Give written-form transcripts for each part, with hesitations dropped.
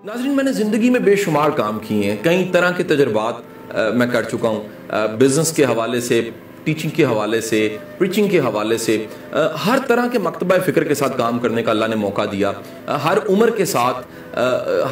नाज़रीन, मैंने ज़िंदगी में बेशुमार काम किए हैं, कई तरह के तजर्बात मैं कर चुका हूँ। बिज़नेस के हवाले से, टीचिंग के हवाले से, प्रीचिंग के हवाले से, हर तरह के मकतबा फ़िक्र के साथ काम करने का अल्लाह ने मौका दिया। हर उम्र के साथ,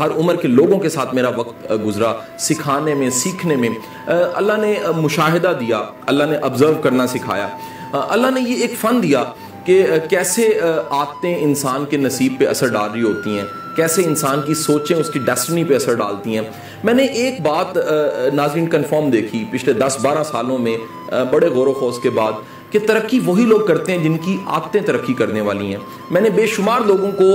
हर उम्र के लोगों के साथ मेरा वक्त गुजरा, सिखाने में, सीखने में। अल्लाह ने मुशाहिदा दिया, अल्लाह ने ऑब्ज़र्व करना सिखाया। अल्लाह ने ये एक फ़न दिया कि कैसे आदतें इंसान के नसीब पे असर डाल रही होती हैं, कैसे इंसान की सोचें उसकी डेस्टिनी पे असर डालती हैं। मैंने एक बात नाज़रीन कन्फर्म देखी पिछले 10-12 सालों में, बड़े गौर व खौज के बाद, कि तरक्की वही लोग करते हैं जिनकी आदतें तरक्की करने वाली हैं। मैंने बेशुमार लोगों को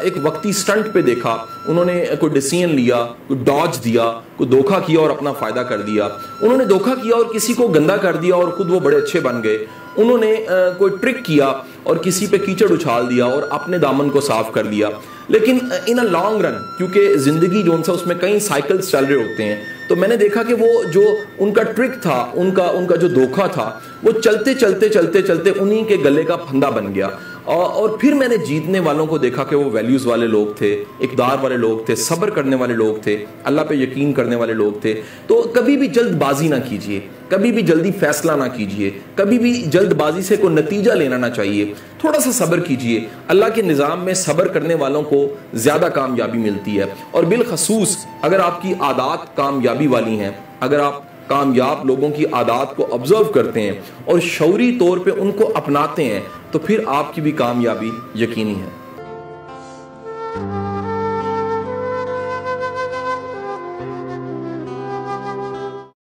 एक वक्ती स्टंट पे देखा, उन्होंने कोई डिसीजन लिया, कोई डॉज दिया, कोई धोखा किया और अपना फ़ायदा कर दिया। उन्होंने धोखा किया और किसी को गंदा कर दिया और ख़ुद वो बड़े अच्छे बन गए। उन्होंने कोई ट्रिक किया और किसी पे कीचड़ उछाल दिया और अपने दामन को साफ कर दिया। लेकिन इन अ लॉन्ग रन, क्योंकि ज़िंदगी जो सा उसमें कई साइकिल्स चल रहे होते हैं, तो मैंने देखा कि वो जो उनका ट्रिक था, उनका जो धोखा था, वो चलते चलते चलते चलते उन्हीं के गले का फंदा बन गया। और फिर मैंने जीतने वालों को देखा कि वो वैल्यूज़ वाले लोग थे, इक़्तिदार वाले लोग थे, सब्र करने वाले लोग थे, अल्लाह पे यकीन करने वाले लोग थे। तो कभी भी जल्दबाजी ना कीजिए, कभी भी जल्दी फैसला ना कीजिए, कभी भी जल्दबाजी से कोई नतीजा लेना ना चाहिए। थोड़ा सा सब्र कीजिए। अल्लाह के निज़ाम में सब्र करने वालों को ज़्यादा कामयाबी मिलती है। और बिलखसूस अगर आपकी आदत कामयाबी वाली हैं, अगर आप कामयाब लोगों की आदत को ऑब्जर्व करते हैं और शऊरी तौर पे उनको अपनाते हैं, तो फिर आपकी भी कामयाबी यकीनी है।